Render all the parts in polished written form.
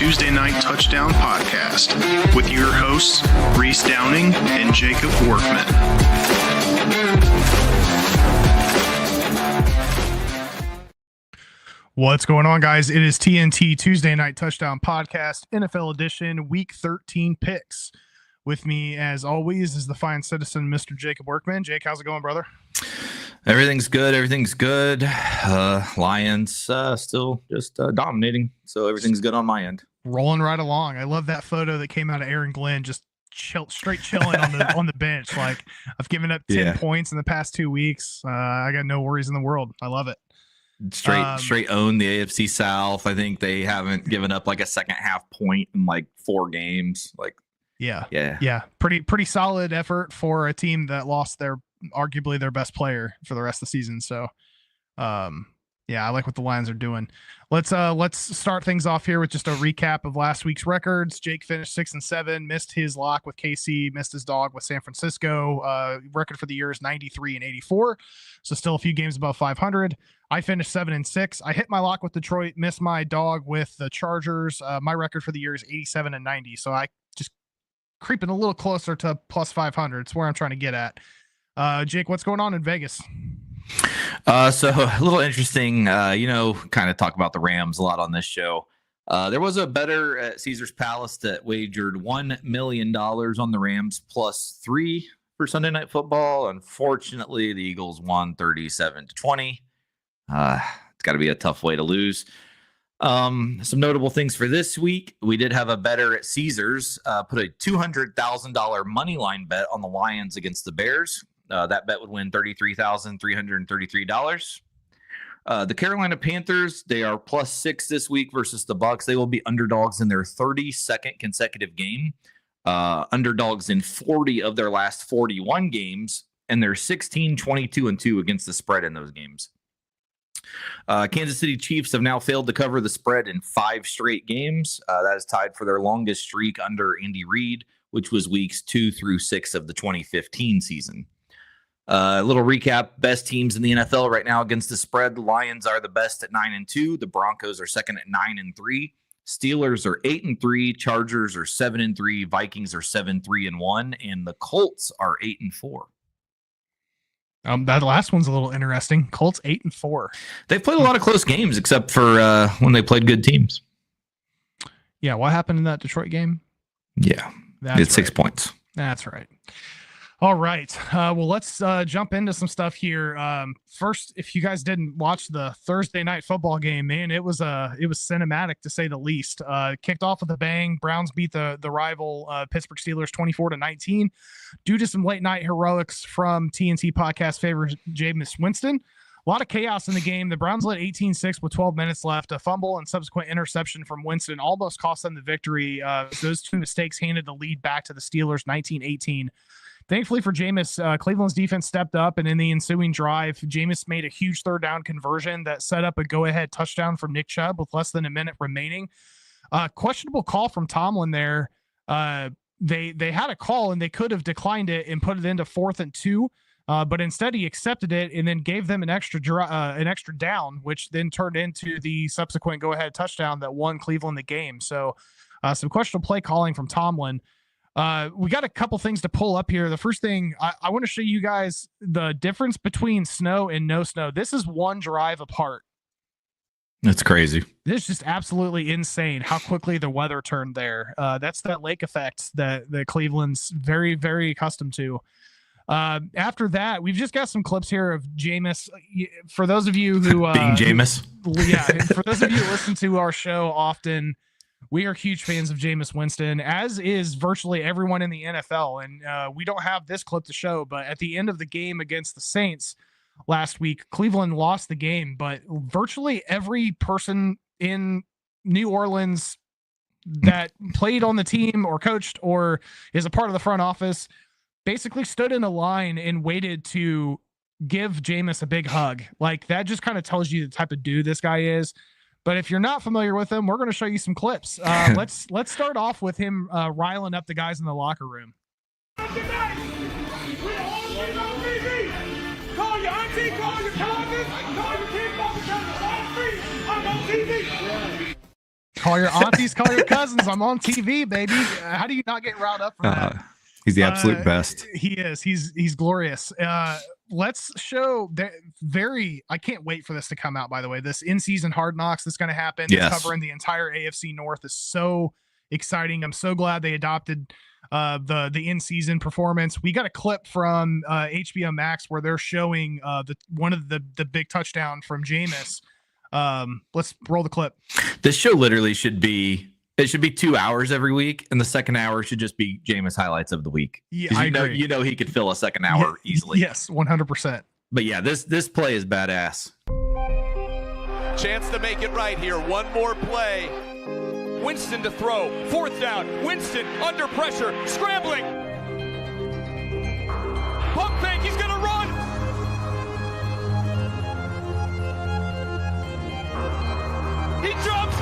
Tuesday Night Touchdown Podcast with your hosts, Reese Downing and Jacob Workman. What's going on, guys? It is TNT Tuesday Night Touchdown Podcast, NFL edition, Week 13 picks. With me, as always, is the fine citizen, Mr. Jacob Workman. Jake, how's it going, brother? Everything's good. Lions still just dominating, so everything's good on my end. Rolling right along. I love that photo that came out of Aaron Glenn, just straight chilling on the bench. Like, I've given up 10 points in the past 2 weeks. I got no worries in the world. I love it. Straight own the AFC South. I think they haven't given up like a second half point in like 4 games. Like, yeah. Pretty solid effort for a team that lost arguably their best player for the rest of the season. So, I like what the Lions are doing. Let's start things off here with just a recap of last week's records. Jake finished 6-7, missed his lock with KC, missed his dog with San Francisco. Record for the year is 93-84, so still a few games above 500. I finished 7-6. I hit my lock with Detroit, missed my dog with the Chargers. My record for the year is 87-90, so I just creeping a little closer to plus 500. It's where I'm trying to get at. Jake, what's going on in Vegas? So a little interesting, kind of talk about the Rams a lot on this show. There was a bettor at Caesars Palace that wagered $1 million on the Rams +3 for Sunday Night Football. Unfortunately, the Eagles won 37-20. It's got to be a tough way to lose. Some notable things for this week. We did have a bettor at Caesars put a $200,000 money line bet on the Lions against the Bears. That bet would win $33,333. The Carolina Panthers, they are +6 this week versus the Bucs. They will be underdogs in their 32nd consecutive game, underdogs in 40 of their last 41 games, and they're 16-22-2 against the spread in those games. Kansas City Chiefs have now failed to cover the spread in 5 straight games. That is tied for their longest streak under Andy Reid, which was weeks 2 through 6 of the 2015 season. A little recap: best teams in the NFL right now against the spread. The Lions are the best at 9-2. The Broncos are second at 9-3. Steelers are 8-3. Chargers are 7-3. Vikings are 7-3-1, and the Colts are 8-4. That last one's a little interesting. Colts 8-4. They've played a lot of close games, except for when they played good teams. Yeah, what happened in that Detroit game? Yeah, it's 6 points. That's right. All right. Well, let's jump into some stuff here. First, if you guys didn't watch the Thursday night football game, man, it was cinematic to say the least. Kicked off with a bang. Browns beat the rival Pittsburgh Steelers 24-19 due to some late night heroics from TNT podcast favorite Jameis Winston. A lot of chaos in the game. The Browns led 18-6 with 12 minutes left. A fumble and subsequent interception from Winston almost cost them the victory. Those 2 mistakes handed the lead back to the Steelers 19-18. Thankfully for Jameis, Cleveland's defense stepped up, and in the ensuing drive, Jameis made a huge third down conversion that set up a go-ahead touchdown from Nick Chubb with less than a minute remaining. Questionable call from Tomlin there. They had a call, and they could have declined it and put it into 4th and 2, but instead he accepted it and then gave them an extra down, which then turned into the subsequent go-ahead touchdown that won Cleveland the game. So some questionable play calling from Tomlin. We got a couple things to pull up here. The first thing, I want to show you guys the difference between snow and no snow. This is 1 drive apart. That's crazy. This is just absolutely insane how quickly the weather turned there. That's that lake effect that Cleveland's very, very accustomed to. After that, we've just got some clips here of Jameis. For those of you who being Jameis, for those of you who listen to our show often, we are huge fans of Jameis Winston, as is virtually everyone in the NFL. And we don't have this clip to show, but at the end of the game against the Saints last week, Cleveland lost the game, but virtually every person in New Orleans that played on the team or coached or is a part of the front office basically stood in a line and waited to give Jameis a big hug. Like, that just kind of tells you the type of dude this guy is. But if you're not familiar with him, we're going to show you some clips. Let's start off with him riling up the guys in the locker room. Call your auntie, call your cousins, call your kids, I'm on TV. Call your aunties, call your cousins. I'm on TV, baby. How do you not get riled up for that? He's the absolute best. He is. He's glorious. Let's show that I can't wait for this to come out, by the way. This in-season Hard Knocks that's going to happen. Yes. Covering the entire AFC North is so exciting. I'm so glad they adopted the in-season performance. We got a clip from HBO Max where they're showing one of the big touchdown from Jameis. Let's roll the clip. This show literally should be 2 hours every week, and the second hour should just be Jameis highlights of the week. Yeah, I agree. You know he could fill a second hour easily. Yes, 100%. But yeah, this play is badass. Chance to make it right here. One more play. Winston to throw. 4th down. Winston under pressure. Scrambling. Pump fake. He's going to run. He jumps.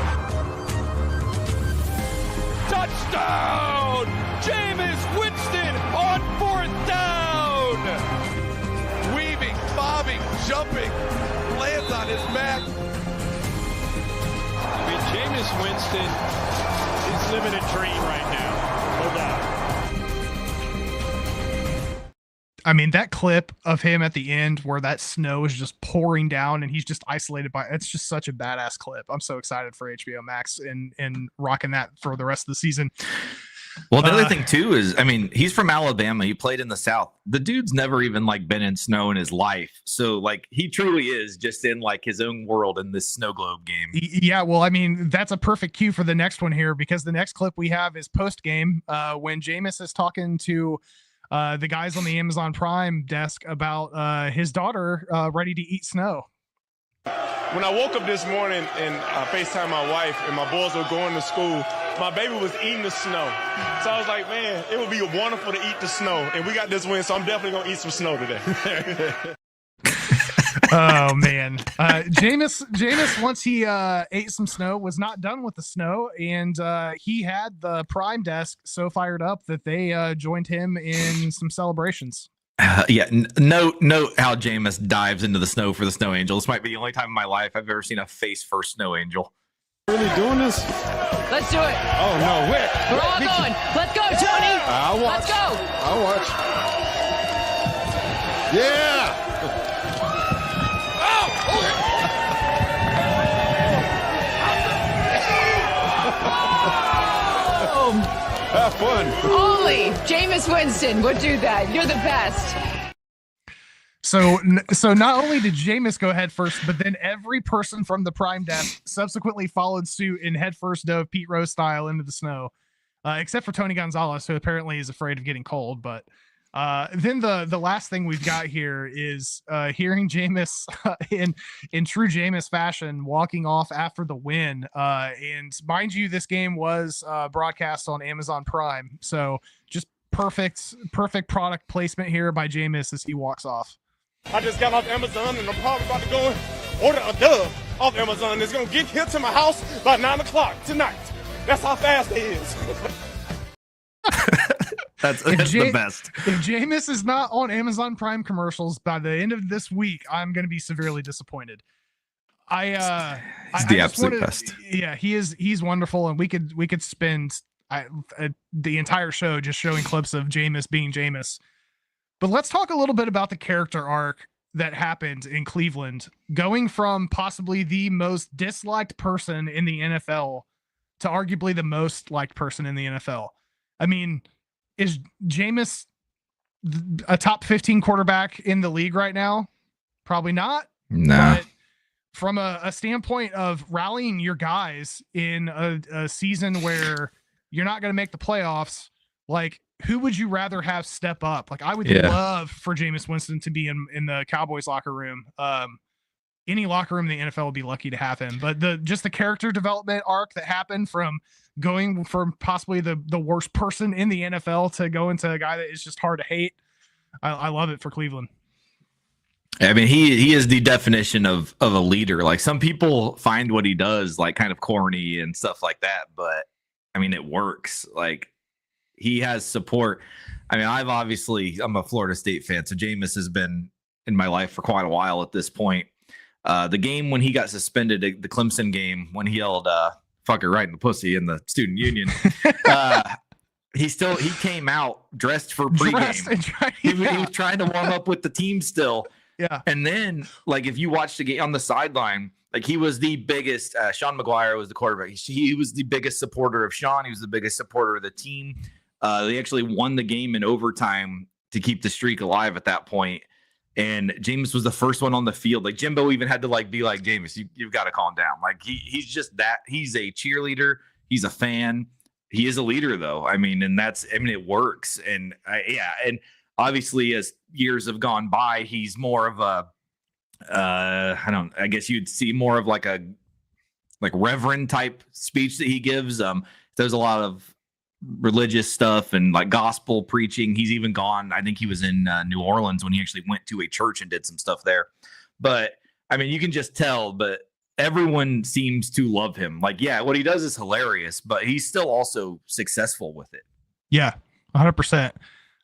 Touchdown. Jameis Winston on 4th down. Weaving, bobbing, jumping. Lands on his back. I mean, Jameis Winston is living a dream right now. No doubt. I mean, that clip of him at the end where that snow is just pouring down and he's just isolated it's just such a badass clip. I'm so excited for HBO Max and rocking that for the rest of the season. Well, the other thing too is, I mean, he's from Alabama. He played in the South. The dude's never even been in snow in his life. So he truly is just in his own world in this snow globe game. Yeah. Well, I mean, that's a perfect cue for the next one here, because the next clip we have is post game when Jameis is talking to the guys on the Amazon Prime desk about his daughter ready to eat snow. When I woke up this morning and I FaceTimed my wife and my boys were going to school, my baby was eating the snow. So I was like, man, it would be wonderful to eat the snow. And we got this win, so I'm definitely going to eat some snow today. Oh, man. Jameis, once he ate some snow, was not done with the snow. And he had the Prime desk so fired up that they joined him in some celebrations. Note how Jameis dives into the snow for the snow angel. This might be the only time in my life I've ever seen a face first snow angel. Really doing this? Let's do it. Oh no, Wick. We're all going. Let's go, Tony. I'll watch. Let's go. I'll watch. Yeah. Have fun. Only Jameis Winston would do that. You're the best. So not only did Jameis go head first, but then every person from the Prime desk subsequently followed suit and head first dove Pete Rose style into the snow, except for Tony Gonzalez, who apparently is afraid of getting cold. But then the last thing we've got here is hearing Jameis in true Jameis fashion walking off after the win. And mind you, this game was broadcast on Amazon Prime, so just perfect product placement here by Jameis as he walks off. I just got off Amazon and I'm probably about to go and order a dove off Amazon. It's going to get here to my house by 9 o'clock tonight. That's how fast it is. That's the best. If Jameis is not on Amazon Prime commercials by the end of this week, I'm going to be severely disappointed. He's the absolute best. Yeah, he's wonderful, and we could spend the entire show just showing clips of Jameis being Jameis. But let's talk a little bit about the character arc that happened in Cleveland, going from possibly the most disliked person in the NFL to arguably the most liked person in the NFL. I mean, is Jameis a top 15 quarterback in the league right now? Probably not. No. But from a standpoint of rallying your guys in a season where you're not going to make the playoffs, who would you rather have step up? I would love for Jameis Winston to be in the Cowboys locker room. Any locker room in the NFL would be lucky to have him. But the character development arc that happened from going from possibly the worst person in the NFL to go into a guy that is just hard to hate. I love it for Cleveland. I mean, he is the definition of a leader. Some people find what he does kind of corny and stuff like that, but I mean, it works. He has support. I mean, I'm a Florida State fan, so Jameis has been in my life for quite a while at this point. The game when he got suspended, the Clemson game, when he yelled, fucker right in the pussy in the student union. He came out dressed for pregame. He was trying to warm up with the team still. Yeah. And then, like, if you watch the game on the sideline, like, he was the biggest. Sean McGuire was the quarterback. He was the biggest supporter of Sean. He was the biggest supporter of the team. They actually won the game in overtime to keep the streak alive at that point. And Jameis was the first one on the field. Like, Jimbo even had to be like, Jameis, you've got to calm down. Like, he's just that. He's a cheerleader. He's a fan. He is a leader, though. I mean, it works. And and obviously, as years have gone by, he's more of a, I guess you'd see more of like a reverend type speech that he gives. There's a lot of religious stuff and like gospel preaching. He's even gone. I think he was in New Orleans when he actually went to a church and did some stuff there. But I mean, you can just tell, but everyone seems to love him. Like, yeah, what he does is hilarious, but he's still also successful with it. Yeah, 100%.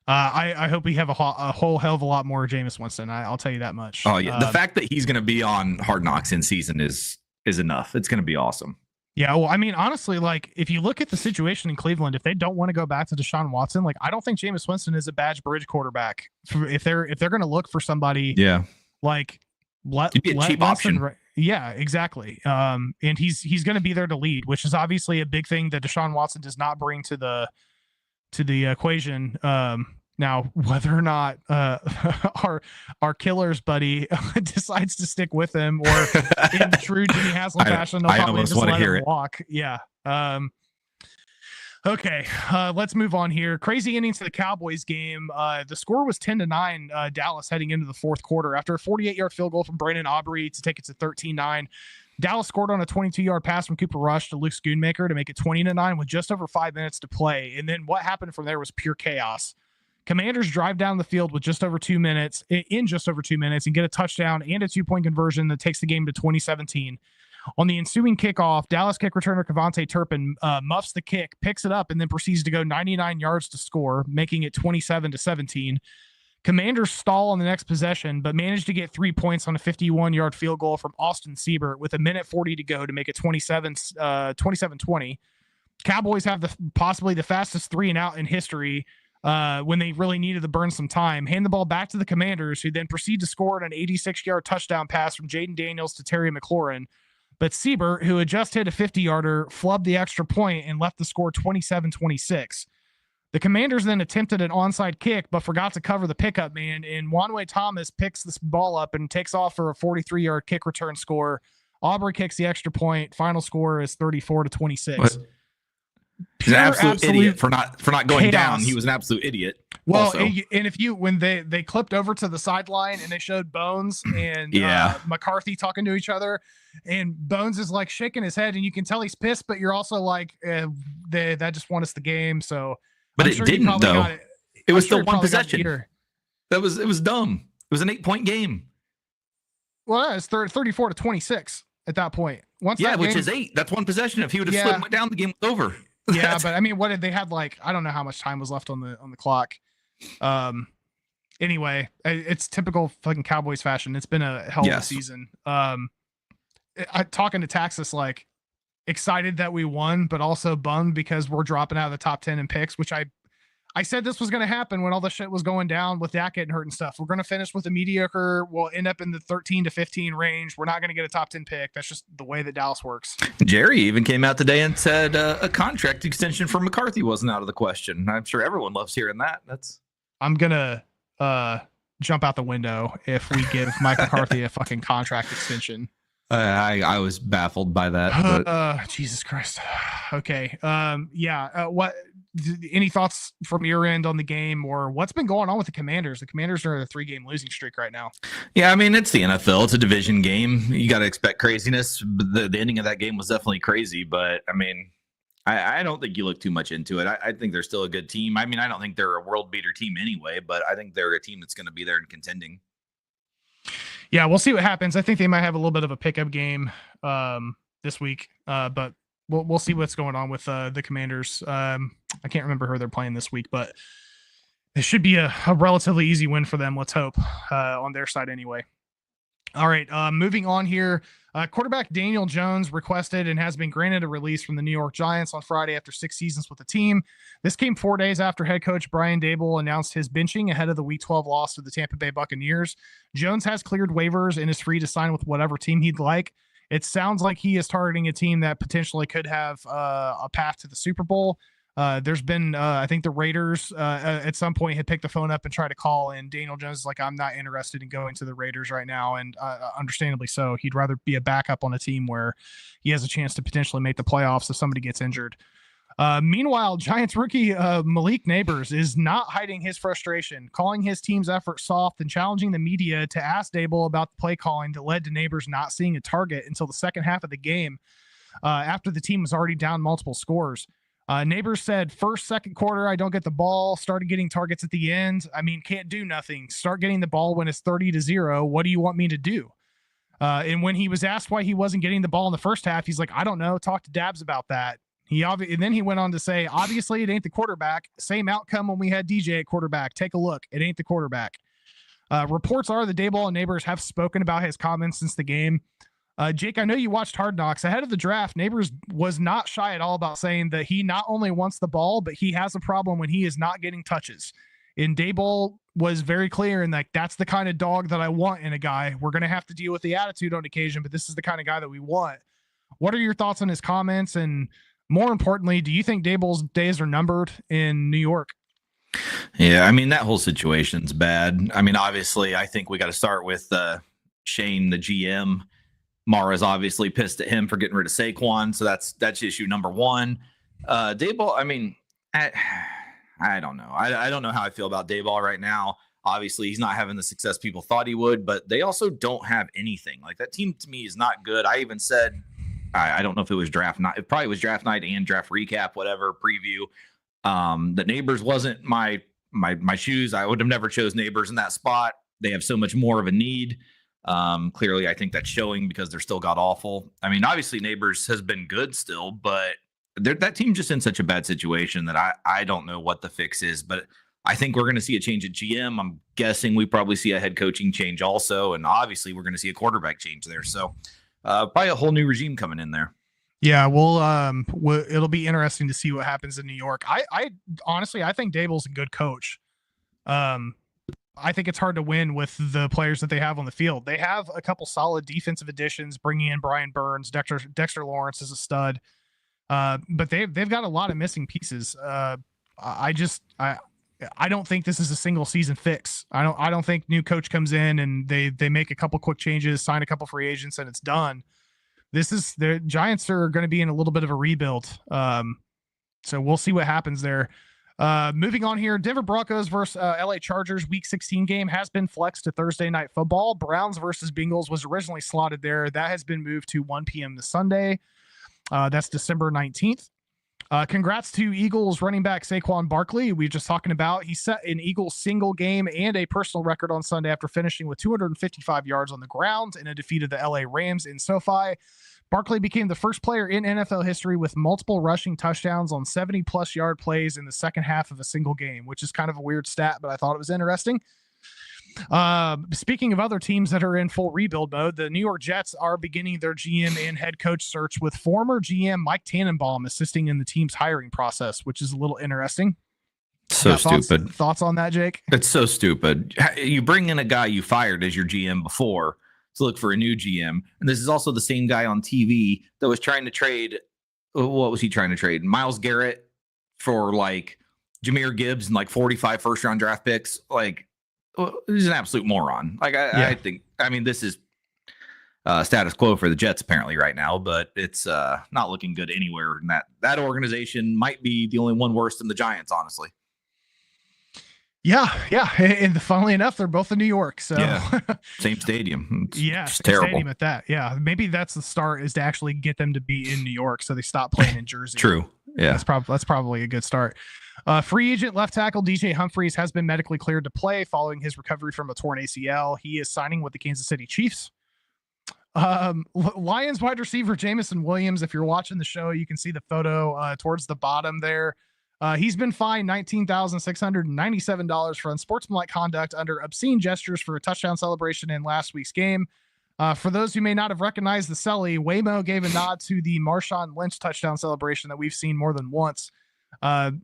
I hope we have a whole hell of a lot more Jameis Winston. I'll tell you that much. Oh yeah, the fact that he's going to be on Hard Knocks in season is enough. It's going to be awesome. Yeah, well, I mean, honestly, like, if you look at the situation in Cleveland, if they don't want to go back to Deshaun Watson, like, I don't think Jameis Winston is a badge bridge quarterback. If they're going to look for somebody, like, let cheap Watson, option. Yeah, exactly. And he's going to be there to lead, which is obviously a big thing that Deshaun Watson does not bring to the equation. Now, whether or not our killer's buddy decides to stick with him, or in true Jimmy Haslam fashion, they'll probably just let him walk. Yeah. Okay. Let's move on here. Crazy ending to the Cowboys game. The score was 10-9. Dallas heading into the fourth quarter after a 48-yard field goal from Brandon Aubrey to take it to 13-9. Dallas scored on a 22-yard pass from Cooper Rush to Luke Schoonmaker to make it 20-9 with just over 5 minutes to play. And then what happened from there was pure chaos. Commanders drive down the field with just over 2 minutes, and get a touchdown and a 2-point conversion that takes the game to 2017. On the ensuing kickoff, Dallas kick returner Kevontae Turpin muffs the kick, picks it up, and then proceeds to go 99 yards to score, making it 27-17. Commanders stall on the next possession, but managed to get 3 points on a 51-yard field goal from Austin Siebert with 1:40 to go to make it 27-20. Cowboys have possibly the fastest 3-and-out in history when they really needed to burn some time. Hand the ball back to the Commanders, who then proceed to score an 86-yard touchdown pass from Jaden Daniels to Terry McLaurin. But Siebert, who had just hit a 50-yarder, flubbed the extra point and left the score 27-26. The Commanders then attempted an onside kick, but forgot to cover the pickup man, and Wan'Way Thomas picks this ball up and takes off for a 43-yard kick return score. Aubrey kicks the extra point. Final score is 34-26. He's an absolute idiot for not going down. He was an absolute idiot. Well, also. And when they clipped over to the sideline and they showed Bones and McCarthy talking to each other, and Bones is like shaking his head, and you can tell he's pissed, but you're also like, that just won us the game. So, but it didn't though. It was still one possession. It was dumb. It was an 8-point game. Well, it's 34-26 at that point. Which is 8. That's one possession. If he would have slipped and went down, the game was over. Yeah, but I mean, what did they had I don't know how much time was left on the clock. Anyway, it's typical fucking Cowboys fashion. It's been a hell of a season. Talking to Taxis, excited that we won, but also bummed because we're dropping out of the top 10 in picks, which I said this was going to happen when all the shit was going down with Dak getting hurt and stuff. We're going to finish with a mediocre. We'll end up in the 13 to 15 range. We're not going to get a top 10 pick. That's just the way that Dallas works. Jerry even came out today and said a contract extension for McCarthy wasn't out of the question. I'm sure everyone loves hearing that. I'm going to jump out the window if we give Mike McCarthy a fucking contract extension. I was baffled by that. Jesus Christ. Okay. What? Any thoughts from your end on the game, or what's been going on with the Commanders? The Commanders are in a 3-game losing streak right now. Yeah, I mean, it's the NFL. It's a division game. You got to expect craziness. The ending of that game was definitely crazy, but I mean, I don't think you look too much into it. I think they're still a good team. I mean, I don't think they're a world beater team anyway, but I think they're a team that's going to be there and contending. Yeah, we'll see what happens. I think they might have a little bit of a pickup game this week, but we'll see what's going on with the Commanders. I can't remember who they're playing this week, but it should be a relatively easy win for them. Let's hope on their side anyway. All right, moving on here. Quarterback Daniel Jones requested and has been granted a release from the New York Giants on Friday after 6 seasons with the team. This came 4 days after head coach Brian Daboll announced his benching ahead of the Week 12 loss to the Tampa Bay Buccaneers. Jones has cleared waivers and is free to sign with whatever team he'd like. It sounds like he is targeting a team that potentially could have a path to the Super Bowl. There's been, I think the Raiders at some point had picked the phone up and tried to call, and Daniel Jones is like, I'm not interested in going to the Raiders right now. And understandably so. He'd rather be a backup on a team where he has a chance to potentially make the playoffs if somebody gets injured. Meanwhile, Giants rookie Malik Nabers is not hiding his frustration, calling his team's effort soft and challenging the media to ask Daboll about the play calling that led to Nabers not seeing a target until the second half of the game after the team was already down multiple scores. Nabers said, first, second quarter, I don't get the ball. Started getting targets at the end. I mean, can't do nothing. Start getting the ball when it's 30-0. What do you want me to do? And when he was asked why he wasn't getting the ball in the first half, he's like, I don't know. Talk to Dabs about that. And then he went on to say, obviously, it ain't the quarterback. Same outcome when we had DJ at quarterback. Take a look. It ain't the quarterback. Reports are that Daboll and Nabers have spoken about his comments since the game. Jake, I know you watched Hard Knocks. Ahead of the draft, Nabers was not shy at all about saying that he not only wants the ball, but he has a problem when he is not getting touches. And Daboll was very clear in like, that's the kind of dog that I want in a guy. We're going to have to deal with the attitude on occasion, but this is the kind of guy that we want. What are your thoughts on his comments? And more importantly, do you think Daboll's days are numbered in New York? Yeah, I mean, that whole situation's bad. I mean, obviously, I think we got to start with Shane, the GM. Mara's obviously pissed at him for getting rid of Saquon, so that's issue number one. Daboll, I mean, I don't know. I don't know how I feel about Daboll right now. Obviously, he's not having the success people thought he would, but they also don't have anything. Like, that team to me is not good. I even said, I don't know if it was draft night. It probably was draft night and draft recap, whatever, preview. That Nabers wasn't my shoes. I would have never chose Nabers in that spot. They have so much more of a need. Clearly, I think that's showing because they're still god awful. I mean, obviously, Nabers has been good still, but that team's just in such a bad situation that I don't know what the fix is. But I think we're going to see a change at GM. I'm guessing we probably see a head coaching change also, and obviously, we're going to see a quarterback change there. So, probably a whole new regime coming in there. Yeah, well, it'll be interesting to see what happens in New York. I honestly, I think Daboll's a good coach. I think it's hard to win with the players that they have on the field. They have a couple solid defensive additions, bringing in Brian Burns. Dexter Lawrence is a stud, but they've got a lot of missing pieces. I don't think this is a single season fix. I don't think new coach comes in and they make a couple quick changes, sign a couple free agents, and it's done. The Giants are going to be in a little bit of a rebuild. So we'll see what happens there. Moving on here, Denver Broncos versus LA Chargers Week 16 game has been flexed to Thursday Night Football. Browns versus Bengals was originally slotted there. That has been moved to 1 p.m. this Sunday. That's December 19th. Congrats to Eagles running back Saquon Barkley. We were just talking about. He set an Eagles single game and a personal record on Sunday after finishing with 255 yards on the ground in a defeat of the LA Rams in SoFi. Barkley became the first player in NFL history with multiple rushing touchdowns on 70-plus yard plays in the second half of a single game, which is kind of a weird stat, but I thought it was interesting. Speaking of other teams that are in full rebuild mode, the New York Jets are beginning their GM and head coach search with former GM Mike Tannenbaum assisting in the team's hiring process, which is a little interesting. So stupid. Thoughts on that, Jake? It's so stupid. You bring in a guy you fired as your GM before to look for a new GM. And this is also the same guy on TV that was trying to trade. What was he trying to trade? Myles Garrett for like Jahmyr Gibbs and like 45 first round draft picks. Like, he's an absolute moron. Like, I think, I mean, this is status quo for the Jets apparently right now, but it's not looking good anywhere. And that organization might be the only one worse than the Giants, honestly. Yeah. And funnily enough, they're both in New York. So same stadium. It's terrible. Stadium at that. Yeah. Maybe that's the start, is to actually get them to be in New York so they stop playing in Jersey. True. Yeah. That's probably a good start. Free agent left tackle DJ Humphries has been medically cleared to play following his recovery from a torn ACL. He is signing with the Kansas City Chiefs. Lions wide receiver Jameson Williams, if you're watching the show, you can see the photo towards the bottom there. He's been fined $19,697 for unsportsmanlike conduct under obscene gestures for a touchdown celebration in last week's game. For those who may not have recognized the Selly, Waymo gave a nod to the Marshawn Lynch touchdown celebration that we've seen more than once.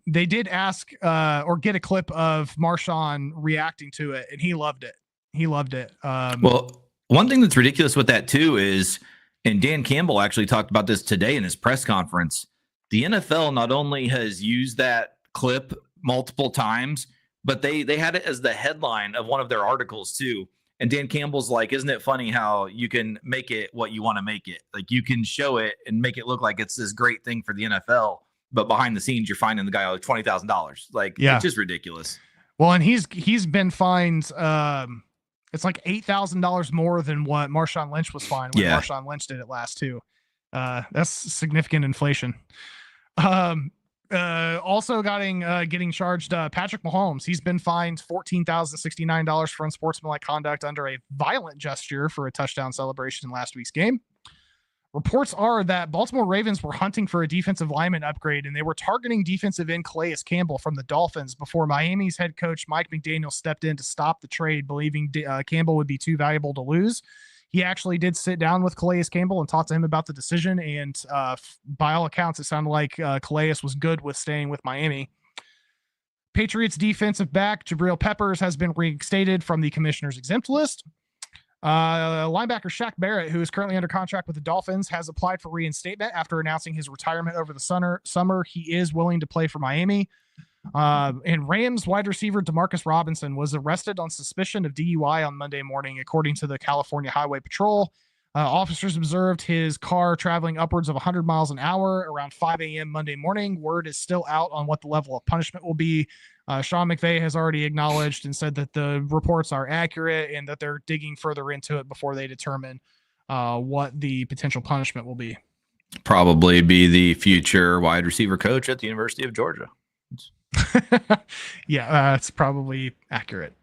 They did ask or get a clip of Marshawn reacting to it, and he loved it. He loved it. Well, one thing that's ridiculous with that too is, and Dan Campbell actually talked about this today in his press conference, the NFL not only has used that clip multiple times, but they had it as the headline of one of their articles too. And Dan Campbell's like, isn't it funny how you can make it what you want to make it? Like, you can show it and make it look like it's this great thing for the NFL, but behind the scenes, you're finding the guy like $20,000. Like, it's just ridiculous. Well, and he's been fined. It's like $8,000 more than what Marshawn Lynch was fined when Marshawn Lynch did it last too. That's significant inflation. Also getting charged Patrick Mahomes. He's been fined $14,069 for unsportsmanlike conduct under a violent gesture for a touchdown celebration in last week's game. Reports are that Baltimore Ravens were hunting for a defensive lineman upgrade, and they were targeting defensive end Calais Campbell from the Dolphins before Miami's head coach Mike McDaniel stepped in to stop the trade, believing Campbell would be too valuable to lose. He actually did sit down with Calais Campbell and talk to him about the decision, and by all accounts, it sounded like Calais was good with staying with Miami. Patriots defensive back Jabril Peppers has been reinstated from the commissioner's exempt list. Linebacker Shaq Barrett, who is currently under contract with the Dolphins, has applied for reinstatement after announcing his retirement over the summer. He is willing to play for Miami. And Rams wide receiver Demarcus Robinson was arrested on suspicion of DUI on Monday morning, according to the California Highway Patrol. Officers observed his car traveling upwards of 100 miles an hour around 5 a.m. Monday morning. Word is still out on what the level of punishment will be. Sean McVay has already acknowledged and said that the reports are accurate and that they're digging further into it before they determine what the potential punishment will be. Probably be the future wide receiver coach at the University of Georgia. It's probably accurate.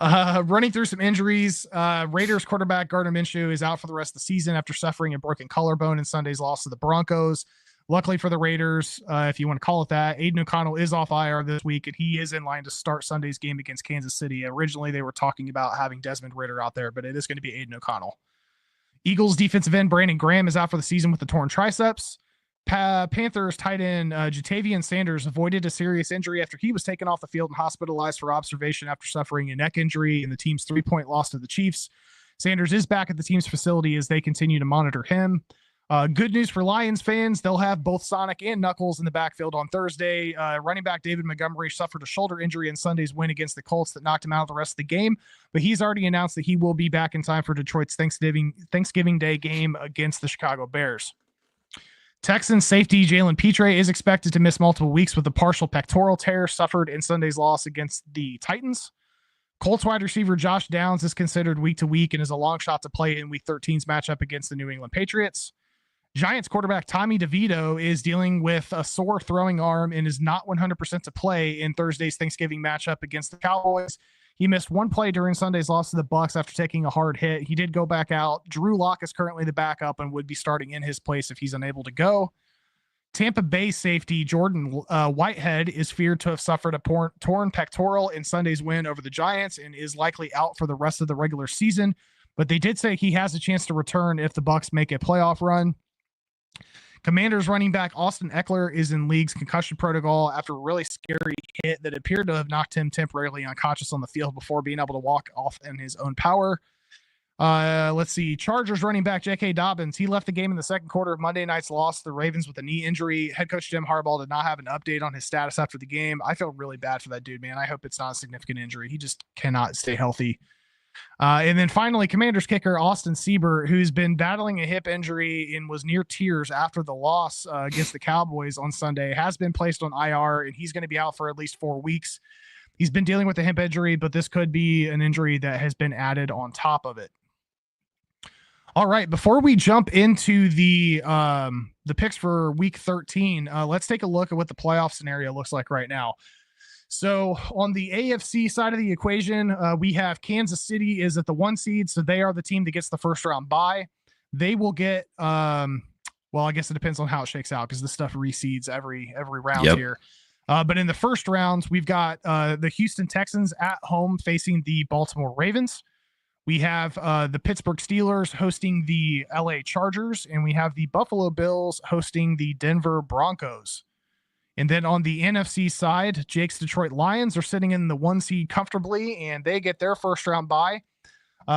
Running through some injuries, Raiders quarterback Gardner Minshew is out for the rest of the season after suffering a broken collarbone in Sunday's loss to the Broncos. Luckily for the Raiders, if you want to call it that, Aiden O'Connell is off IR this week, and he is in line to start Sunday's game against Kansas City. Originally, they were talking about having Desmond Ridder out there, but it is going to be Aiden O'Connell. Eagles defensive end Brandon Graham is out for the season with the torn triceps. Panthers tight end Jatavian Sanders avoided a serious injury after he was taken off the field and hospitalized for observation after suffering a neck injury in the team's 3-point loss to the Chiefs. Sanders is back at the team's facility as they continue to monitor him. Good news for Lions fans. They'll have both Sonic and Knuckles in the backfield on Thursday. Running back David Montgomery suffered a shoulder injury in Sunday's win against the Colts that knocked him out of the rest of the game, but he's already announced that he will be back in time for Detroit's Thanksgiving Day game against the Chicago Bears. Texans safety Jalen Petre is expected to miss multiple weeks with a partial pectoral tear suffered in Sunday's loss against the Titans. Colts wide receiver Josh Downs is considered week to week and is a long shot to play in Week 13's matchup against the New England Patriots. Giants quarterback Tommy DeVito is dealing with a sore throwing arm and is not 100% to play in Thursday's Thanksgiving matchup against the Cowboys. He missed one play during Sunday's loss to the Bucs after taking a hard hit. He did go back out. Drew Lock is currently the backup and would be starting in his place if he's unable to go. Tampa Bay safety Jordan Whitehead is feared to have suffered a torn pectoral in Sunday's win over the Giants and is likely out for the rest of the regular season. But they did say he has a chance to return if the Bucs make a playoff run. Commanders running back Austin Eckler is in league's concussion protocol after a really scary hit that appeared to have knocked him temporarily unconscious on the field before being able to walk off in his own power. Let's see. Chargers running back J.K. Dobbins. He left the game in the second quarter of Monday night's loss to the Ravens with a knee injury. Head coach Jim Harbaugh did not have an update on his status after the game. I feel really bad for that dude, man. I hope it's not a significant injury. He just cannot stay healthy. And then finally, Commanders kicker Austin Seibert, who's been battling a hip injury and was near tears after the loss against the Cowboys on Sunday, has been placed on IR, and he's going to be out for at least 4 weeks. He's been dealing with a hip injury, but this could be an injury that has been added on top of it. All right, before we jump into the picks for Week 13, let's take a look at what the playoff scenario looks like right now. So on the AFC side of the equation, we have Kansas City is at the 1 seed. So they are the team that gets the first round bye. They will get, well, I guess it depends on how it shakes out because this stuff reseeds every round here. But in the first rounds, we've got the Houston Texans at home facing the Baltimore Ravens. We have the Pittsburgh Steelers hosting the LA Chargers, and we have the Buffalo Bills hosting the Denver Broncos. And then on the NFC side, Jake's Detroit Lions are sitting in the 1 seed comfortably, and they get their first round bye.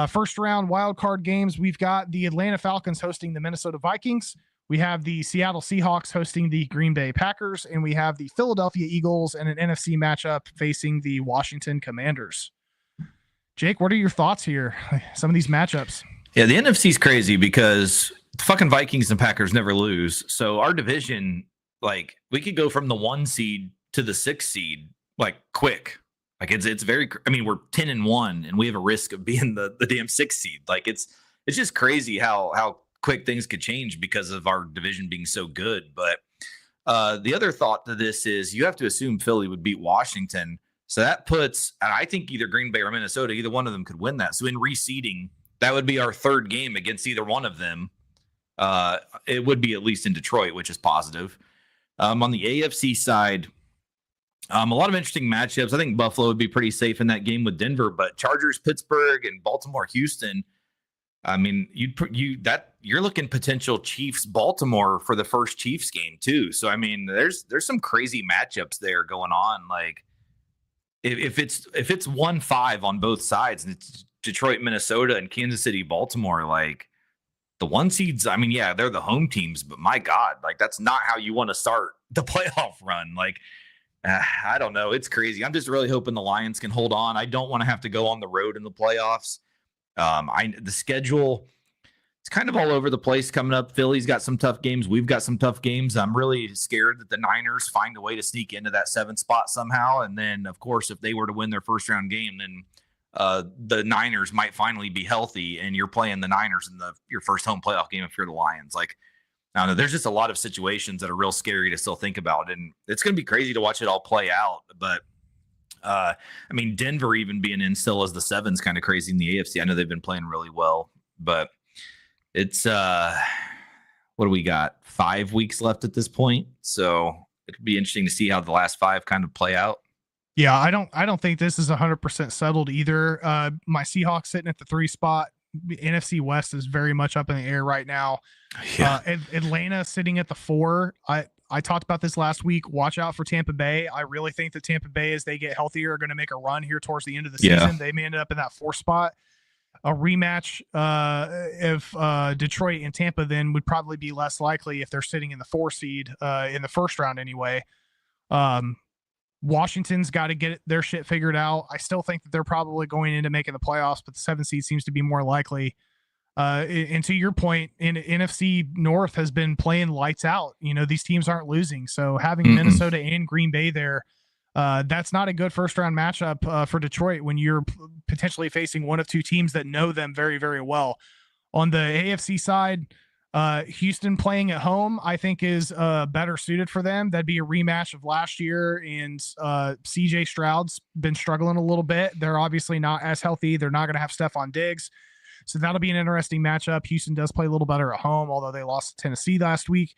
First round wild card games, we've got the Atlanta Falcons hosting the Minnesota Vikings. We have the Seattle Seahawks hosting the Green Bay Packers, and we have the Philadelphia Eagles in an NFC matchup facing the Washington Commanders. Jake, what are your thoughts here? Some of these matchups. Yeah, the NFC's crazy because fucking Vikings and Packers never lose. So our division, like, we could go from the 1 seed to the 6 seed, like, quick. Like, it's very, I mean, we're 10-1 and we have a risk of being the damn 6 seed. Like, it's just crazy how quick things could change because of our division being so good. But the other thought to this is you have to assume Philly would beat Washington. So that puts, and I think either Green Bay or Minnesota, either one of them could win that. So in reseeding, that would be our third game against either one of them. It would be at least in Detroit, which is positive. On the AFC side, a lot of interesting matchups. I think Buffalo would be pretty safe in that game with Denver, but Chargers, Pittsburgh, and Baltimore, Houston. I mean, you're looking potential Chiefs, Baltimore for the first Chiefs game too. So I mean, there's some crazy matchups there going on. Like, if it's 1-5 on both sides, and it's Detroit, Minnesota, and Kansas City, Baltimore, like the 1 seeds, I mean, yeah, they're the home teams, but my God, like that's not how you want to start the playoff run. Like, I don't know. It's crazy. I'm just really hoping the Lions can hold on. I don't want to have to go on the road in the playoffs. The schedule, it's kind of all over the place coming up. Philly's got some tough games. We've got some tough games. I'm really scared that the Niners find a way to sneak into that 7th spot somehow. And then, of course, if they were to win their first round game, then the Niners might finally be healthy, and you're playing the Niners in your first home playoff game if you're the Lions. Like, I don't know. There's just a lot of situations that are real scary to still think about, and it's going to be crazy to watch it all play out. But I mean, Denver even being in still as the 7's kind of crazy in the AFC. I know they've been playing really well, but it's what do we got? 5 weeks left at this point, so it could be interesting to see how the last 5 kind of play out. Yeah, I don't think this is 100% settled either. My Seahawks sitting at the 3 spot. The NFC West is very much up in the air right now. Yeah. Atlanta sitting at the 4. I talked about this last week. Watch out for Tampa Bay. I really think that Tampa Bay, as they get healthier, are going to make a run here towards the end of the season. They may end up in that 4 spot. A rematch of Detroit and Tampa then would probably be less likely if they're sitting in the 4 seed in the first round anyway. Washington's got to get their shit figured out. I still think that they're probably going into making the playoffs, but the 7 seed seems to be more likely. And to your point, NFC North has been playing lights out. You know, these teams aren't losing. So having Minnesota and Green Bay there, that's not a good first round matchup for Detroit when you're potentially facing one of 2 teams that know them very, very well. On the AFC side, Houston playing at home, I think, is better suited for them. That'd be a rematch of last year, and CJ Stroud's been struggling a little bit. They're obviously not as healthy. They're not going to have Stephon Diggs. So that'll be an interesting matchup. Houston does play a little better at home, although they lost to Tennessee last week.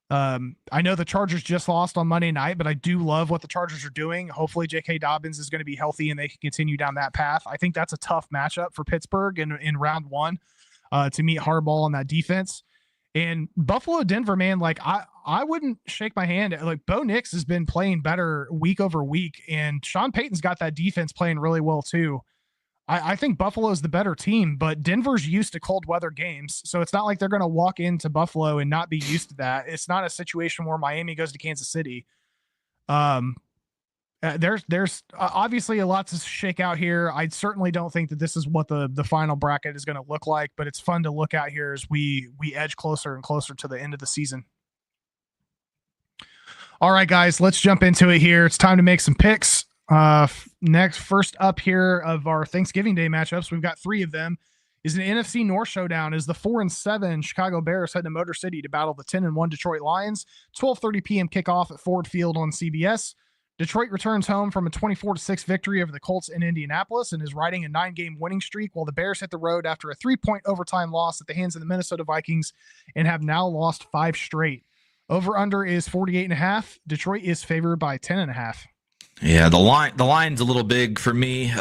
I know the Chargers just lost on Monday night, but I do love what the Chargers are doing. Hopefully J.K. Dobbins is going to be healthy and they can continue down that path. I think that's a tough matchup for Pittsburgh in round 1 to meet Harbaugh on that defense. And Buffalo, Denver, man, like I wouldn't shake my hand. Like, Bo Nix has been playing better week over week, and Sean Payton's got that defense playing really well too. I think Buffalo is the better team, but Denver's used to cold weather games. So it's not like they're going to walk into Buffalo and not be used to that. It's not a situation where Miami goes to Kansas City. There's obviously a lot to shake out here. I certainly don't think that this is what the final bracket is going to look like, but it's fun to look at here as we edge closer and closer to the end of the season. All right, guys, let's jump into it here. It's time to make some picks. First up here of our Thanksgiving Day matchups, we've got 3 of them, is an NFC North showdown as the 4-7 Chicago Bears head to Motor City to battle the 10-1 Detroit Lions. 12:30 p.m. kickoff at Ford Field on CBS. Detroit returns home from a 24-6 victory over the Colts in Indianapolis and is riding a 9-game winning streak, while the Bears hit the road after a 3-point overtime loss at the hands of the Minnesota Vikings and have now lost 5 straight. Over-under is 48.5. Detroit is favored by 10.5. Yeah, the line's a little big for me,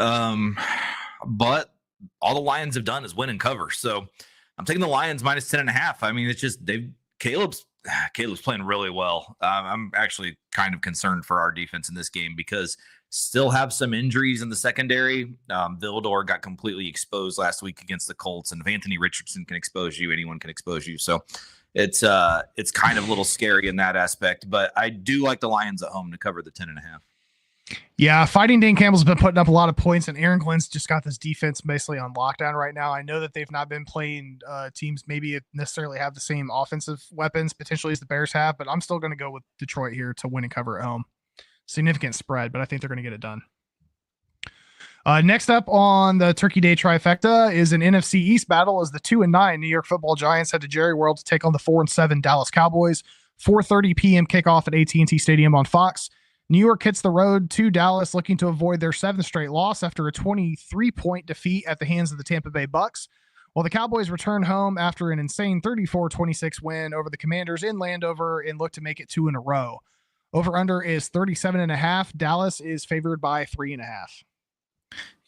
but all the Lions have done is win and cover. So I'm taking the Lions minus 10.5. I mean, it's just Caleb's playing really well. I'm actually kind of concerned for our defense in this game because still have some injuries in the secondary. Vildor got completely exposed last week against the Colts, and if Anthony Richardson can expose you, anyone can expose you. So it's kind of a little scary in that aspect, but I do like the Lions at home to cover the 10.5. Yeah, Fighting Dan Campbell's been putting up a lot of points, and Aaron Glenn's just got this defense basically on lockdown right now. I know that they've not been playing teams maybe necessarily have the same offensive weapons potentially as the Bears have, but I'm still going to go with Detroit here to win and cover at home. Significant spread, but I think they're going to get it done. Next up on the Turkey Day trifecta is an NFC East battle as the 2-9 New York Football Giants head to Jerry World to take on the 4-7 Dallas Cowboys. 4:30 p.m. kickoff at AT&T Stadium on Fox. New York hits the road to Dallas looking to avoid their 7th straight loss after a 23-point defeat at the hands of the Tampa Bay Bucks, while the Cowboys return home after an insane 34-26 win over the Commanders in Landover and look to make it 2 in a row. Over-under is 37.5. Dallas is favored by 3.5.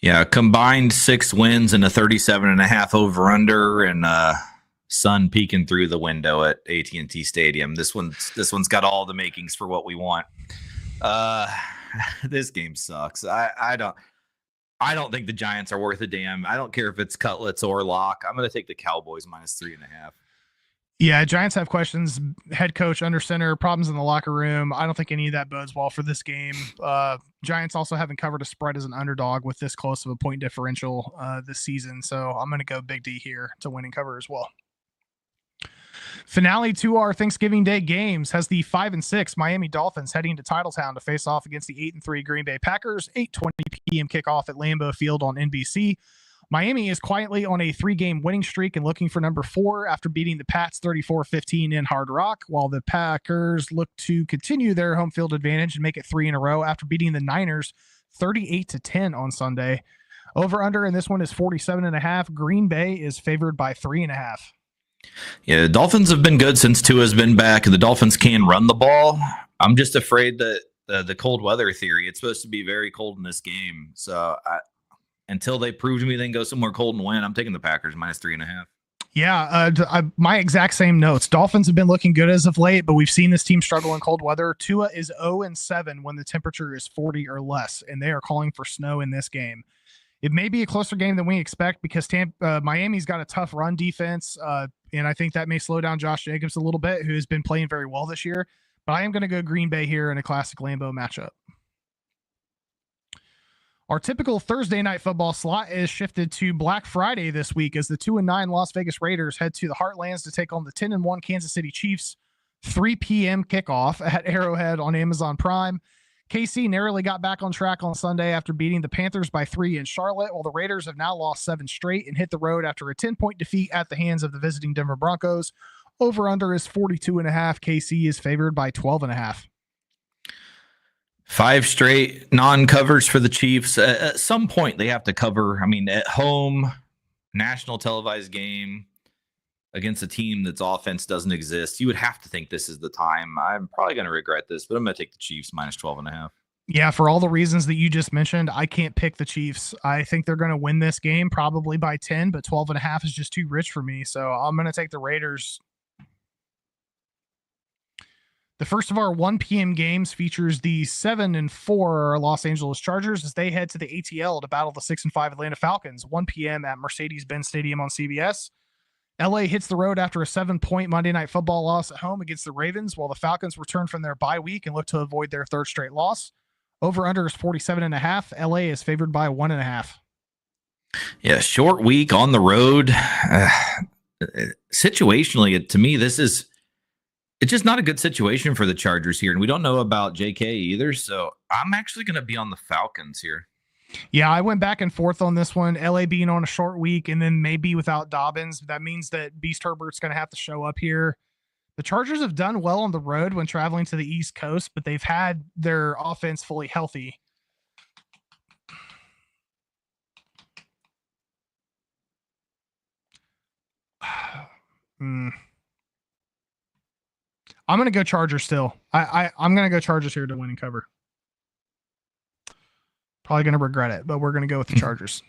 Yeah, combined 6 wins and a 37.5 over-under, and sun peeking through the window at AT&T Stadium. This one's got all the makings for what we want. This game sucks. I don't think the Giants are worth a damn. I don't care if it's Cutlets or Lock. I'm going to take the Cowboys minus 3.5. Yeah, Giants have questions. Head coach under center, problems in the locker room. I don't think any of that bodes well for this game. Giants also haven't covered a spread as an underdog with this close of a point differential this season. So I'm going to go Big D here to win and cover as well. Finale to our Thanksgiving Day games has the 5-6 Miami Dolphins heading to Titletown to face off against the 8-3 Green Bay Packers. 8:20 p.m. kickoff at Lambeau Field on NBC. Miami is quietly on a 3-game winning streak and looking for number 4 after beating the Pats 34-15 in Hard Rock, while the Packers look to continue their home field advantage and make it 3 in a row after beating the Niners 38-10 on Sunday. Over under in this one is 47.5. Green Bay is favored by 3.5. Yeah, the Dolphins have been good since Tua's been back, and the Dolphins can run the ball. I'm just afraid that the cold weather theory, it's supposed to be very cold in this game. So until they prove to me they can go somewhere cold and win, I'm taking the Packers minus 3.5. Yeah, my exact same notes. Dolphins have been looking good as of late, but we've seen this team struggle in cold weather. Tua is 0-7 when the temperature is 40 or less, and they are calling for snow in this game. It may be a closer game than we expect because Miami's got a tough run defense, and I think that may slow down Josh Jacobs a little bit, who has been playing very well this year. But I am going to go Green Bay here in a classic Lambeau matchup. Our typical Thursday night football slot is shifted to Black Friday this week as the 2-9 Las Vegas Raiders head to the Heartlands to take on the 10-1 Kansas City Chiefs. 3 p.m. kickoff at Arrowhead on Amazon Prime. KC narrowly got back on track on Sunday after beating the Panthers by 3 in Charlotte, while the Raiders have now lost 7 straight and hit the road after a 10-point defeat at the hands of the visiting Denver Broncos. Over-under is 42.5. KC is favored by 12.5. 5 straight non-covers for the Chiefs. At some point, they have to cover. I mean, at home, national televised game against a team that's offense doesn't exist, you would have to think this is the time. I'm probably going to regret this, but I'm going to take the Chiefs minus 12.5. Yeah, for all the reasons that you just mentioned, I can't pick the Chiefs. I think they're going to win this game probably by 10, but 12.5 is just too rich for me. So I'm going to take the Raiders. The first of our 1 p.m. games features the 7-4 Los Angeles Chargers as they head to the ATL to battle the 6-5 Atlanta Falcons. 1 p.m. at Mercedes-Benz Stadium on CBS. LA hits the road after a 7-point Monday Night Football loss at home against the Ravens, while the Falcons return from their bye week and look to avoid their 3rd straight loss. Over-under is 47.5. LA is favored by 1.5. Yeah, short week on the road. Situationally, to me, it's just not a good situation for the Chargers here, and we don't know about JK either, so I'm actually going to be on the Falcons here. Yeah, I went back and forth on this one. LA being on a short week and then maybe without Dobbins. That means that Beast Herbert's going to have to show up here. The Chargers have done well on the road when traveling to the East Coast, but they've had their offense fully healthy. I'm going to go Chargers still. I'm going to go Chargers here to win and cover. Probably going to regret it, but we're going to go with the Chargers.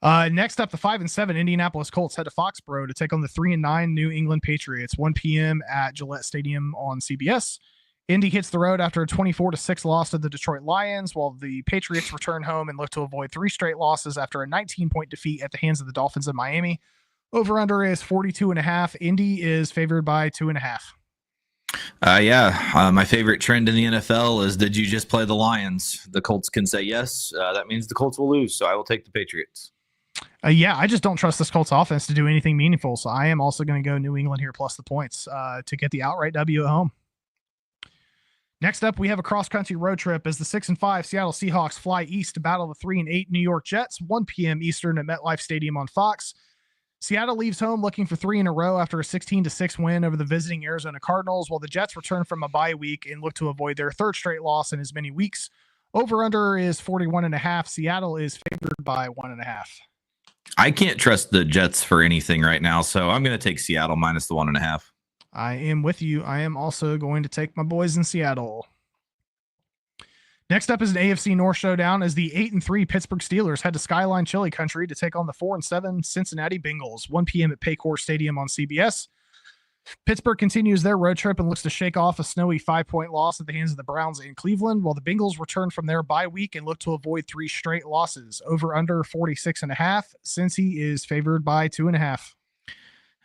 Next up, the 5-7 Indianapolis Colts head to Foxborough to take on the 3-9 New England Patriots. 1 p.m. at Gillette Stadium on CBS. Indy hits the road after a 24-6 loss to the Detroit Lions, while the Patriots return home and look to avoid 3 straight losses after a 19-point defeat at the hands of the Dolphins in Miami. Over-under is 42.5. Indy is favored by 2.5. My favorite trend in the NFL is, did you just play the Lions? The Colts can say yes. That means the Colts will lose, so I will take the Patriots. I just don't trust this Colts offense to do anything meaningful, so I am also going to go New England here plus the points to get the outright W at home. Next up, we have a cross-country road trip as the 6-5 Seattle Seahawks fly east to battle the 3-8 New York Jets, 1 p.m. Eastern at MetLife Stadium on Fox. Seattle leaves home looking for 3 in a row after a 16-6 win over the visiting Arizona Cardinals, while the Jets return from a bye week and look to avoid their 3rd straight loss in as many weeks. Over-under is 41.5. Seattle is favored by 1.5. I can't trust the Jets for anything right now, so I'm going to take Seattle minus the 1.5. I am with you. I am also going to take my boys in Seattle. Next up is an AFC North showdown as the 8-3 Pittsburgh Steelers head to Skyline Chili Country to take on the 4-7 Cincinnati Bengals. 1 p.m. at Paycor Stadium on CBS. Pittsburgh continues their road trip and looks to shake off a snowy 5-point loss at the hands of the Browns in Cleveland, while the Bengals return from their bye week and look to avoid 3 straight losses. Over under 46.5. Cincy is favored by 2.5.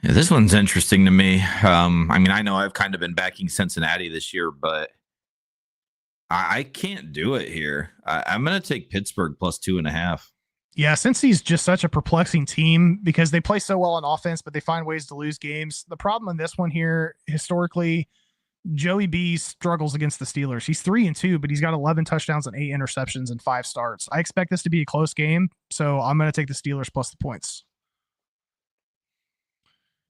Yeah, this one's interesting to me. I know I've kind of been backing Cincinnati this year, but I can't do it here. I'm going to take Pittsburgh plus 2.5. Yeah, Cincy's just such a perplexing team because they play so well on offense, but they find ways to lose games. The problem in this one here, historically, Joey B struggles against the Steelers. He's 3-2, but he's got 11 touchdowns and 8 interceptions and 5 starts. I expect this to be a close game, so I'm going to take the Steelers plus the points.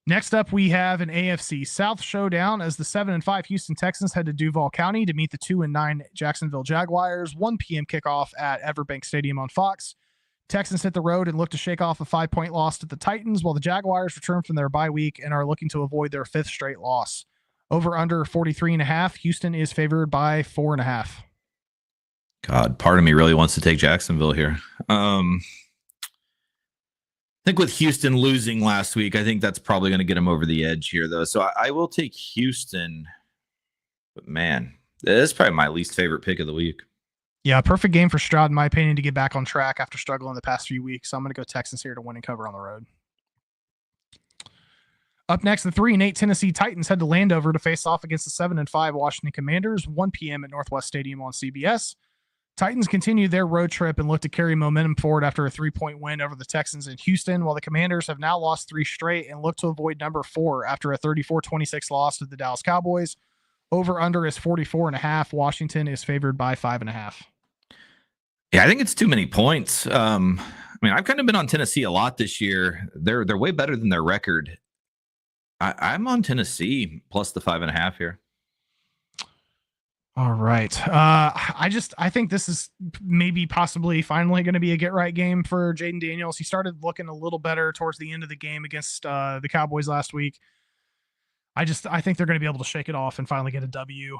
Next up, we have an AFC South showdown as the 7-5 Houston Texans head to Duval County to meet the 2-9 Jacksonville Jaguars. 1 p.m. kickoff at Everbank Stadium on Fox. Texans hit the road and look to shake off a 5-point loss to the Titans, while the Jaguars return from their bye week and are looking to avoid their 5th straight loss. Over under 43.5. Houston is favored by 4.5. God, part of me really wants to take Jacksonville here. I think with Houston losing last week, I think that's probably going to get them over the edge here, though. So I will take Houston. But man, this is probably my least favorite pick of the week. Yeah, perfect game for Stroud, in my opinion, to get back on track after struggling the past few weeks. So I'm going to go Texans here to win and cover on the road. Up next, the 3-8 Tennessee Titans head to Landover to face off against the 7-5 Washington Commanders. 1 p.m. at Northwest Stadium on CBS. Titans continue their road trip and look to carry momentum forward after a 3-point win over the Texans in Houston, while the Commanders have now lost 3 straight and look to avoid number 4 after a 34-26 loss to the Dallas Cowboys. Over under is 44.5. Washington is favored by 5.5. Yeah, I think it's too many points. I've kind of been on Tennessee a lot this year. They're way better than their record. I'm on Tennessee plus the 5.5 here. All right. I think this is maybe possibly finally going to be a get right game for Jaden Daniels. He started looking a little better towards the end of the game against the Cowboys last week. I think they're going to be able to shake it off and finally get a W.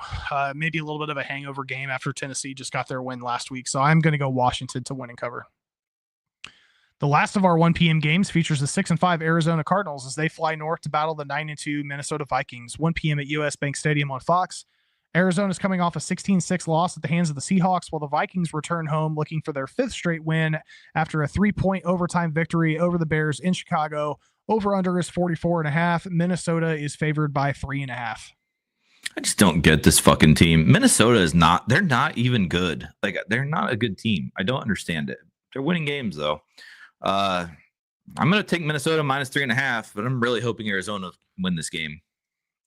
Maybe a little bit of a hangover game after Tennessee just got their win last week. So I'm going to go Washington to win and cover. The last of our 1 p.m. games features the 6-5 Arizona Cardinals as they fly north to battle the 9-2 Minnesota Vikings. 1 p.m. at US Bank Stadium on Fox. Arizona's coming off a 16-6 loss at the hands of the Seahawks, while the Vikings return home looking for their 5th straight win after a 3-point overtime victory over the Bears in Chicago. Over-under is 44.5. Minnesota is favored by 3.5. I just don't get this fucking team. Minnesota is not, they're not even good. Like, they're not a good team. I don't understand it. They're winning games, though. I'm going to take Minnesota minus 3.5, but I'm really hoping Arizona win this game.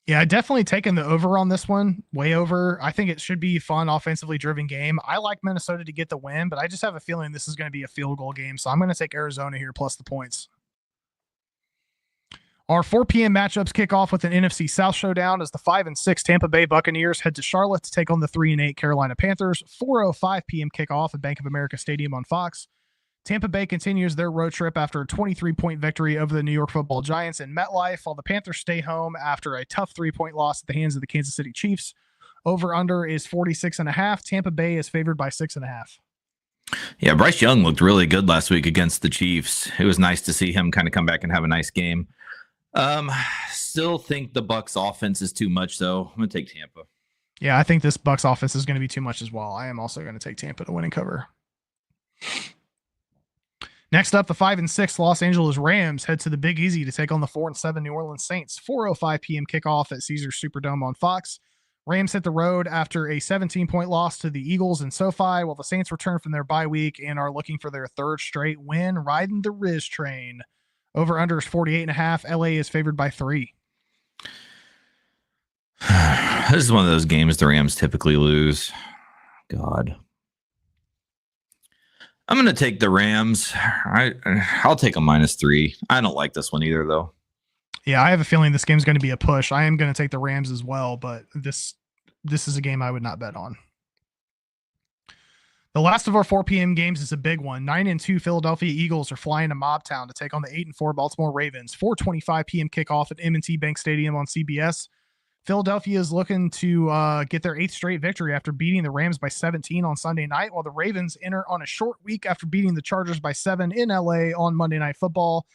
Yeah, definitely taking the over on this one, way over. I think it should be a fun, offensively driven game. I like Minnesota to get the win, but I just have a feeling this is going to be a field goal game. So I'm going to take Arizona here plus the points. Our 4 p.m. matchups kick off with an NFC South showdown as the 5-6 Tampa Bay Buccaneers head to Charlotte to take on the 3-8 Carolina Panthers. 4:05 p.m. kickoff at Bank of America Stadium on Fox. Tampa Bay continues their road trip after a 23-point victory over the New York Football Giants in MetLife, while the Panthers stay home after a tough 3-point loss at the hands of the Kansas City Chiefs. Over-under is 46.5. Tampa Bay is favored by 6.5. Yeah, Bryce Young looked really good last week against the Chiefs. It was nice to see him kind of come back and have a nice game. Still think the Bucs offense is too much, though. I'm going to take Tampa. Yeah, I think this Bucs offense is going to be too much as well. I am also going to take Tampa to win and cover. Next up, the 5-6 Los Angeles Rams head to the Big Easy to take on the 4-7 New Orleans Saints. 4:05 p.m. kickoff at Caesars Superdome on Fox. Rams hit the road after a 17-point loss to the Eagles in SoFi, while the Saints return from their bye week and are looking for their third straight win, riding the Riz train. Over under is 48.5. LA is favored by 3. This is one of those games the Rams typically lose. God. I'm going to take the Rams. I'll take a -3. I don't like this one either, though. Yeah, I have a feeling this game's going to be a push. I am going to take the Rams as well, but this is a game I would not bet on. The last of our 4 p.m. games is a big one. 9-2 Philadelphia Eagles are flying to Mobtown to take on the 8-4 Baltimore Ravens. 4:25 p.m. kickoff at M&T Bank Stadium on CBS. Philadelphia is looking to get their 8th straight victory after beating the Rams by 17 on Sunday night, while the Ravens enter on a short week after beating the Chargers by 7 in LA on Monday Night Football.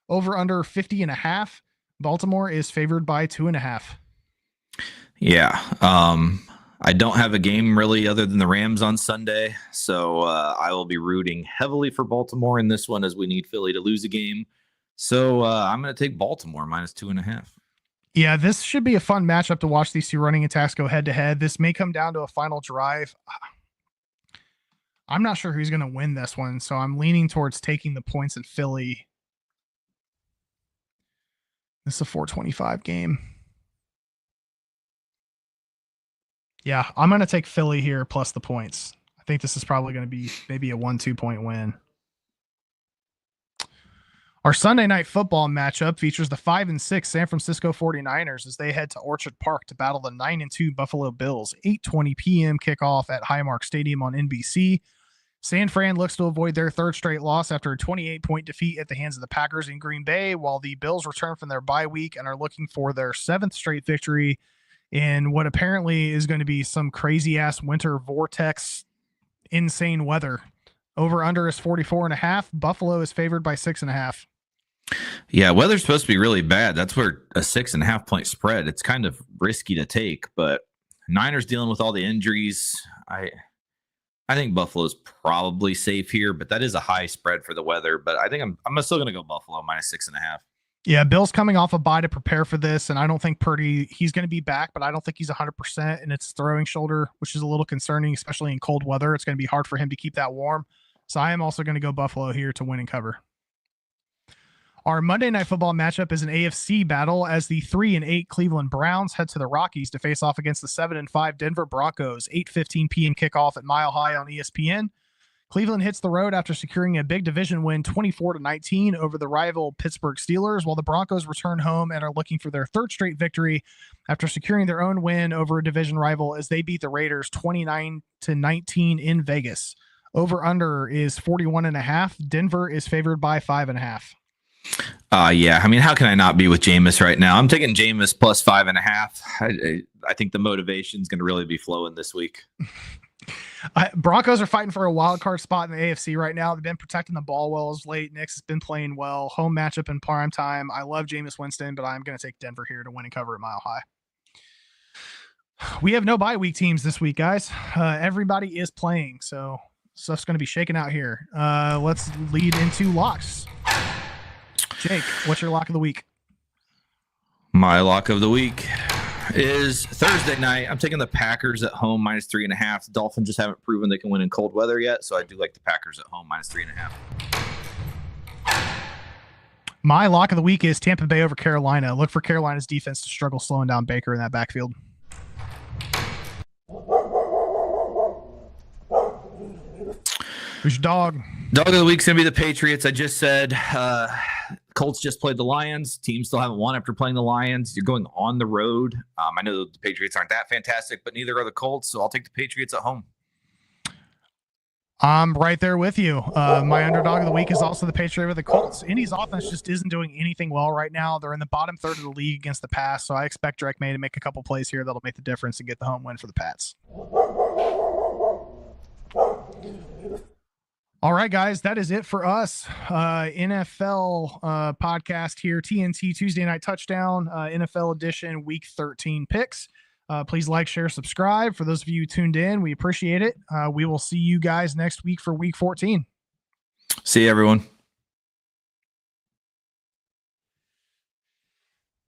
Over under 50.5. Baltimore is favored by 2.5. Yeah. I don't have a game really other than the Rams on Sunday, so I will be rooting heavily for Baltimore in this one as we need Philly to lose a game. So I'm going to take Baltimore -2.5. Yeah, this should be a fun matchup to watch these two running attacks go head-to-head. This may come down to a final drive. I'm not sure who's going to win this one, so I'm leaning towards taking the points in Philly. This is a 4:25 game. Yeah, I'm going to take Philly here plus the points. I think this is probably going to be maybe a 1-2 point win. Our Sunday Night Football matchup features the 5-6 San Francisco 49ers as they head to Orchard Park to battle the 9-2 Buffalo Bills. 8:20 p.m. kickoff at Highmark Stadium on NBC. San Fran looks to avoid their third straight loss after a 28-point defeat at the hands of the Packers in Green Bay, while the Bills return from their bye week and are looking for their 7th straight victory in what apparently is going to be some crazy-ass winter vortex, insane weather. Over under is 44.5. Buffalo is favored by 6.5. Yeah, weather's supposed to be really bad. That's where a 6.5 point spread. It's kind of risky to take, but Niners dealing with all the injuries. I think Buffalo's probably safe here, but that is a high spread for the weather. But I think I'm still going to go Buffalo -6.5. Yeah, Bill's coming off a bye to prepare for this, and I don't think Purdy, he's going to be back, but I don't think he's 100%, and it's throwing shoulder, which is a little concerning, especially in cold weather. It's going to be hard for him to keep that warm. So I am also going to go Buffalo here to win and cover. Our Monday Night Football matchup is an AFC battle as the 3-8 Cleveland Browns head to the Rockies to face off against the 7-5 Denver Broncos. 8:15 p.m. kickoff at Mile High on ESPN. Cleveland hits the road after securing a big division win 24-19 over the rival Pittsburgh Steelers, while the Broncos return home and are looking for their 3rd straight victory after securing their own win over a division rival as they beat the Raiders 29-19 in Vegas. Over under is 41.5. Denver is favored by 5.5. Yeah, I mean, how can I not be with Jameis right now? I'm taking Jameis plus 5.5. I think the motivation is going to really be flowing this week. Broncos are fighting for a wild card spot in the AFC right now. They've been protecting the ball well as late. Knicks has been playing well. Home matchup in prime time. I love Jameis Winston, but I'm going to take Denver here to win and cover at Mile High. We have no bye week teams this week, guys. Everybody is playing, so stuff's going to be shaken out here. Let's lead into locks. Jake, what's your lock of the week? My lock of the week is Thursday night. I'm taking the Packers at home -3.5. The Dolphins just haven't proven they can win in cold weather yet, so I do like the Packers at home -3.5. My lock of the week is Tampa Bay over Carolina. Look for Carolina's defense to struggle slowing down Baker in that backfield. Who's your dog? Dog of the week's going to be the Patriots. I just said Colts just played the Lions. Teams still haven't won after playing the Lions. You're going on the road. I know the Patriots aren't that fantastic, but neither are the Colts, so I'll take the Patriots at home. I'm right there with you. My underdog of the week is also the Patriots over the Colts. Indy's offense just isn't doing anything well right now. They're in the bottom third of the league against the pass, so I expect Drake May to make a couple plays here that'll make the difference and get the home win for the Pats. All right, guys, that is it for us. NFL podcast here, TNT Tuesday Night Touchdown, NFL edition, Week 13 picks. Please like, share, subscribe. For those of you who tuned in, we appreciate it. We will see you guys next week for Week 14. See you, everyone.